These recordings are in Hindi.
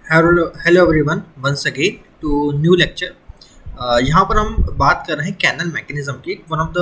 Hello everyone, once again to new lecture. यहाँ पर हम बात कर रहे हैं कैनन मैकेनिज्म की। One of the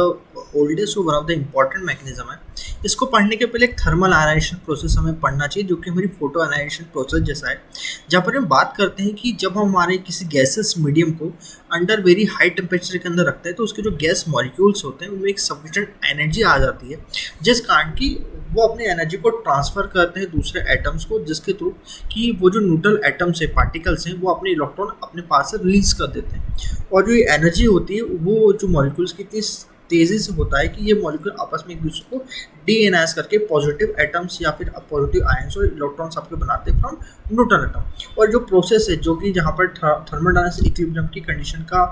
oldest one of the important mechanism है। इसको पढ़ने के पहले एक थर्मल एनालाइजेशन प्रोसेस हमें पढ़ना चाहिए, जो कि हमारी फोटो एनालाइजेशन प्रोसेस जैसा है, जहाँ पर हम बात करते हैं कि जब हम हमारे किसी गैसेस मीडियम को अंडर वेरी हाई टेम्परेचर के अंदर रखते हैं तो उसके जो गैस मॉलिक्यूल्स होते हैं उनमें एक सफिशिएंट एनर्जी आ जाती है, जिस कारण की वो अपनी एनर्जी को ट्रांसफ़र करते हैं दूसरे एटम्स को, जिसके थ्रू कि वो जो न्यूट्रल एटम्स है, पार्टिकल्स हैं, वो अपने इलेक्ट्रॉन अपने पास से रिलीज कर देते हैं। और जो ये एनर्जी होती है वो जो मॉलिक्यूल्स की इतनी तेज़ी से होता है कि ये मॉलिक्यूल आपस में एक दूसरे को डीएनएस करके पॉजिटिव एटम्स या फिर पॉजिटिव आयंस और इलेक्ट्रॉन्स आपके बनाते हैं फ्रॉम न्यूट्रल एटम। और जो प्रोसेस है जो कि जहाँ पर थर्मोडायनामिक्स इक्विलिब्रियम की कंडीशन का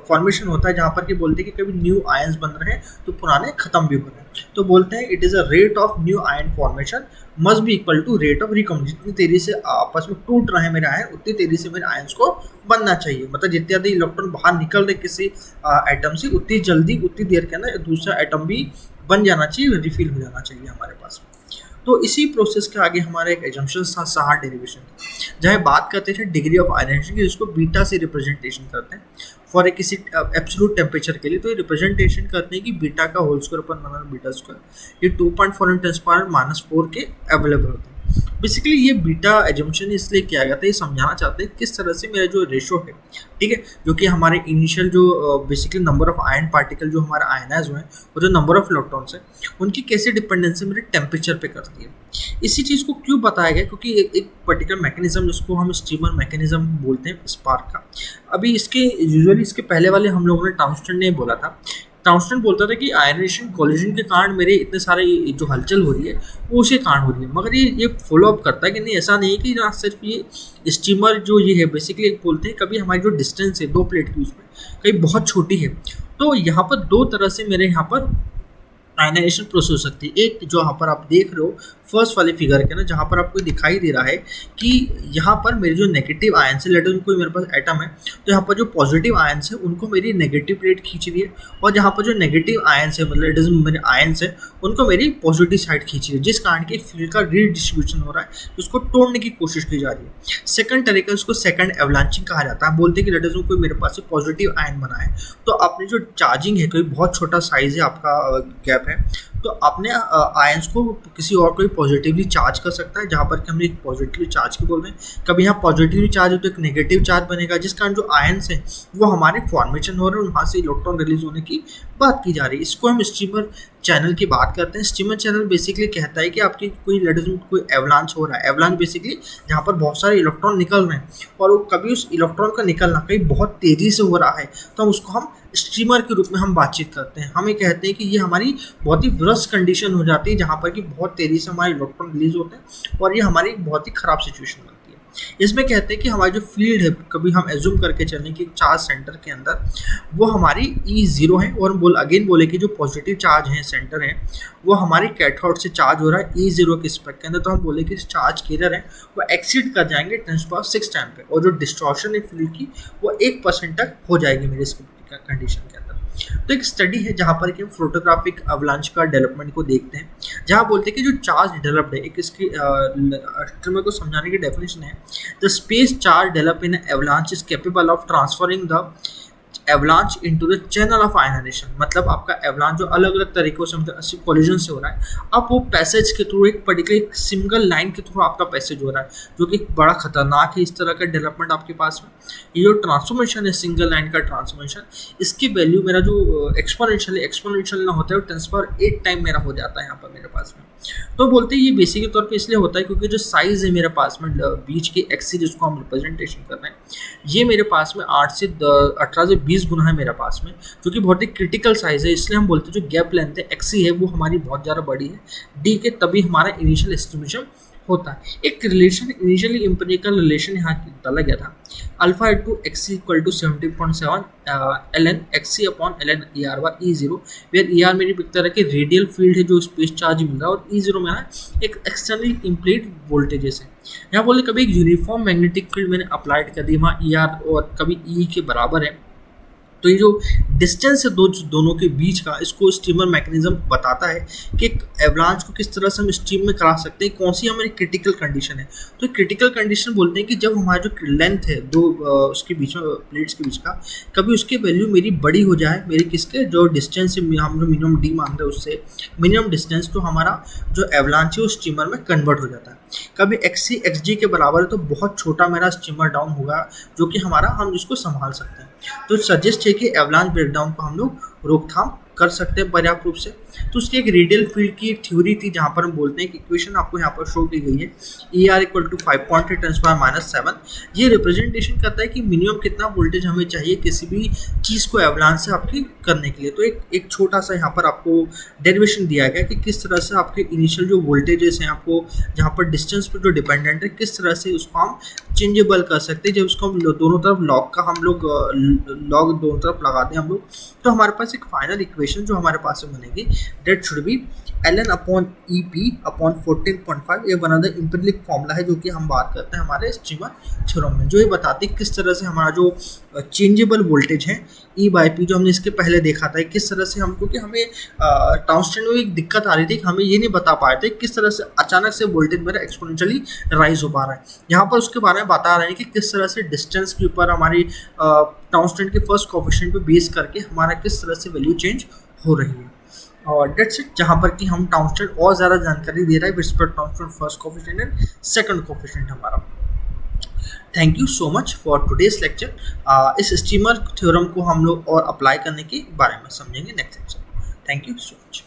फॉर्मेशन होता है, जहाँ पर कि बोलते हैं कि कभी न्यू आयंस बन रहे हैं तो पुराने खत्म भी हो रहे हैं, तो बोलते हैं it is a rate of new ion formation must be equal to rate of recombination. जितनी तेजी से आपस में टूट रहे हैं मेरे आयन, उतनी तेजी से मेरे आयंस को बनना चाहिए। मतलब जितने ज़्यादा इलेक्ट्रॉन बाहर निकल रहे किसी एटम से, उतनी जल्दी उतनी देर के अंदर दूसरा एटम भी बन जाना चाहिए, रिफिल हो जाना चाहिए हमारे पास। तो इसी प्रोसेस के आगे हमारा एक एजम्पशन था साहा डेरिवेशन का, जहाँ बात करते थे डिग्री ऑफ आयनाइजेशन की, जिसको बीटा से रिप्रेजेंटेशन करते हैं फॉर ए किसी एब्सोल्यूट टेम्परेचर के लिए। तो ये रिप्रेजेंटेशन करते हैं कि बीटा का होल स्क्वायर अपन बना बीटा स्क्वायर, ये 2.4 × 10⁻⁻⁴ के अवेलेबल होते हैं। बेसिकली ये बीटा एजम्पशन इसलिए किया गया था, ये समझाना चाहते हैं किस तरह से मेरा जो रेशो है, ठीक है, जो कि हमारे इनिशियल जो basically number of ion particle जो हमारे आयनाइज हुए हैं और जो नंबर ऑफ इलेक्ट्रॉन्स हैं, उनकी कैसे डिपेंडेंसी मेरे टेम्परेचर पे करती है। इसी चीज़ को क्यों बताया गया, क्योंकि एक पर्टिकुलर मैकेनिज्म जिसको हम स्टीमर मैकेनिज्म बोलते हैं, स्पार्क का। अभी इसके यूजुअली इसके पहले वाले हम लोगों ने टाउनस्टन ने बोला था। टाउनस्टन बोलता था कि आयनाइजेशन कोलिजन के कारण मेरे इतने सारे जो हलचल हो रही है वो उसी कारण हो रही है, मगर ये फॉलो अप करता है कि नहीं, ऐसा नहीं है कि ना सिर्फ ये स्टीमर जो ये है बेसिकली बोलते हैं कभी हमारी जो डिस्टेंस है दो प्लेट के बीच में कहीं बहुत छोटी है, तो यहाँ पर दो तरह से मेरे यहाँ पर आयनाइजेशन प्रोसेस हो सकती है। एक जो यहाँ पर आप देख रहे हो फर्स्ट वाले फिगर के ना, जहाँ पर आपको दिखाई दे रहा है कि यहाँ पर मेरे जो नेगेटिव आयंस है, लेट कोई मेरे पास एटम है, तो यहाँ पर जो पॉजिटिव आयंस है उनको मेरी नेगेटिव प्लेट खींच रही है, और जहाँ पर जो नेगेटिव आयंस है, मतलब इट इज मेरे आयंस है, उनको मेरी पॉजिटिव साइड खींच रही है, जिस कारण के फील्ड का रीडिस्ट्रीब्यूशन हो रहा है, उसको तोड़ने की कोशिश की जा रही है। सेकंड तरीका उसको सेकंड एवलांचिंग कहा जाता है। बोलते हैं कि लेट इज कोई मेरे पास पॉजिटिव आयन बना है, तो अपनी जो चार्जिंग है, कोई बहुत छोटा साइज है आपका गैप है, तो अपने आयंस को किसी और कोई पॉजिटिवली चार्ज कर सकता है, जहाँ पर कि हम एक पॉजिटिवली चार्ज की बोल रहे हैं। कभी यहाँ पॉजिटिवली चार्ज हो तो एक नेगेटिव चार्ज बनेगा, जिस कारण जो आयंस हैं वो हमारे फॉर्मेशन हो रहे हैं, वहाँ से इलेक्ट्रॉन रिलीज होने की बात की जा रही है। इसको हम स्टीमर चैनल की बात करते हैं। स्टीमर चैनल बेसिकली कहता है कि आपकी कोई लेट में कोई एवलांच हो रहा है। एवलांच बेसिकली जहाँ पर बहुत सारे इलेक्ट्रॉन निकल रहे हैं और वो कभी उस इलेक्ट्रॉन का निकलना कहीं बहुत तेज़ी से हो रहा है, तो हम उसको हम स्ट्रीमर के रूप में हम बातचीत करते हैं। हम ये कहते हैं कि ये हमारी बहुत ही वर्स्ट कंडीशन हो जाती है, जहाँ पर कि बहुत तेज़ी से हमारे इलेक्ट्रॉन रिलीज होते हैं और ये हमारी बहुत ही ख़राब सिचुएशन बनती है। इसमें कहते हैं कि हमारी जो फील्ड है, कभी हम एज्यूम करके चलें कि चार्ज सेंटर के अंदर वो हमारी E0 है, और हम बोले कि जो पॉजिटिव चार्ज है सेंटर है वो हमारी कैथोड से चार्ज हो रहा है E0 के स्पेक्ट के अंदर, तो हम बोले कि चार्ज कैरियर है वो एक्सीड कर जाएंगे 10⁻⁶ टाइम पे, और जो डिस्टॉर्शन है फील्ड की वो 1% तक हो जाएगी मेरे इस कंडीशन के अंदर। तो एक स्टडी है जहाँ पर कि हम फोटोग्राफिक अवलांच का डेवलपमेंट को देखते हैं, जहाँ बोलते हैं कि जो चार्ज डेवलप्ड है, एक इसकी मेरे को समझाने की डेफिनेशन है, the space charge develop in avalanche is capable of transferring the avalanche into the channel of ionization. मतलब आपका एवलांच जो अलग अलग तरीकों से मतलब कोलिजन से हो रहा है, अब वो पैसेज के थ्रू एक पर्टिकुलर एक सिंगल लाइन के थ्रू आपका पैसेज हो रहा है, जो कि बड़ा खतरनाक है। इस तरह का डेवलपमेंट आपके पास में ये जो ट्रांसफॉर्मेशन है, सिंगल लाइन का ट्रांसफॉर्मेशन, इसकी वैल्यू मेरा जो एक्सपोनेंशियल ना होता है, वो 10⁸ टाइम मेरा हो जाता है यहाँ पर मेरे पास में। तो बोलते हैं ये बेसिक के तौर पे इसलिए होता है क्योंकि जो साइज़ है मेरे पास में बीच की एक्सी जिसको हम रिप्रेजेंटेशन कर रहे हैं, ये मेरे पास में 18 से 20 गुना है मेरे पास में, जो कि बहुत ही क्रिटिकल साइज़ है। इसलिए हम बोलते हैं जो गैप लेंथ है एक्सी है वो हमारी बहुत ज़्यादा बड़ी है डी के, तभी हमारा इनिशियल एस्टिमेशन होता है। एक रिलेशन इनिशियली एम्पिरिकल रिलेशन यहाँ डाला गया था, alpha into x equal to 17.7 ln x upon ln ER bar E0, where ER मेरी पिक्चर है कि रेडियल फील्ड है जो स्पेस चार्ज मिल रहा है, और E0 में है एक एक्सटर्नली इम्प्लीड वोल्टेजेस है। यहाँ बोले कभी एक यूनिफॉर्म मैग्नेटिक फील्ड मैंने अप्लाइड कर दी, वहाँ ER और कभी E के बराबर है, तो ये जो डिस्टेंस है दोनों के बीच का, इसको स्टीमर मैकेनिज्म बताता है कि एक एवलांच को किस तरह से हम स्टीम में करा सकते हैं, कौन सी हमारी क्रिटिकल कंडीशन है। तो क्रिटिकल कंडीशन बोलते हैं कि जब हमारा जो लेंथ है दो उसके बीच में प्लेट्स के बीच का, कभी उसकी वैल्यू मेरी बड़ी हो जाए, मेरी किसके जो डिस्टेंस हम जो मिनिमम डी मान रहे हैं उससे मिनिमम डिस्टेंस, तो हमारा जो एवलांच है वो स्टीमर में कन्वर्ट हो जाता है। कभी एक्स सी एक्स जी के बराबर है तो बहुत छोटा मेरा स्टीमर डाउन होगा, जो कि हमारा हम जिसको संभाल सकते हैं। तो सजेस्ट है कि एवलांच ब्रेकडाउन को हम लोग रोकथाम कर सकते हैं पर्याप्त रूप से। तो उसकी एक रेडियल फील्ड की एक थ्योरी थी, जहाँ पर हम बोलते हैं कि इक्वेशन आपको यहाँ पर शो की गई है, ई आर इक्वल टू 5.10⁻⁷। ये रिप्रेजेंटेशन करता है कि मिनिमम कितना वोल्टेज हमें चाहिए किसी भी चीज़ को एवलांच से आपकी करने के लिए। तो एक छोटा सा यहाँ पर आपको डेरिवेशन दिया गया कि किस तरह से आपके इनिशियल जो वोल्टेजेस हैं आपको जहाँ पर डिस्टेंस पर जो डिपेंडेंट है, किस तरह से उसको हम चेंजेबल कर सकते हैं। जब उसको हम दोनों तरफ लॉग का हम लोग लॉग दोनों तरफ लगाते हैं हम लोग, तो हमारे पास एक फाइनल इक्वेशन जो हमारे पास से बनेगी, that should be ln upon E P upon 14.5। ये one of the empirical formula है जो कि हम बात करते हैं हमारे स्टीमर थ्योरम में, जो ये बताती है किस तरह से हमारा जो चेंजेबल वोल्टेज है ई बाई पी, जो हमने इसके पहले देखा था, किस तरह से हम, क्योंकि हमें टंगस्टन में एक दिक्कत आ रही थी कि हमें ये नहीं बता पाए थे किस तरह से अचानक से वोल्टेज मेरा एक्सपोनेंशियली राइज हो पा रहा है। यहाँ पर उसके बारे में बता रहे हैं कि किस तरह से डिस्टेंस के ऊपर हमारी टंगस्टन के फर्स्ट कोएफिशिएंट पे बेस करके हमारा किस तरह से वैल्यू चेंज हो रही है। और डेट्स इट, जहाँ पर कि हम टंगस्टन और ज़्यादा जानकारी दे रहा है with respect tungsten first coefficient and second coefficient हमारा। Thank you so much for today's lecture. इस स्टीमर थ्योरम को हम लोग और अप्लाई करने के बारे में समझेंगे next lecture. Thank you so much.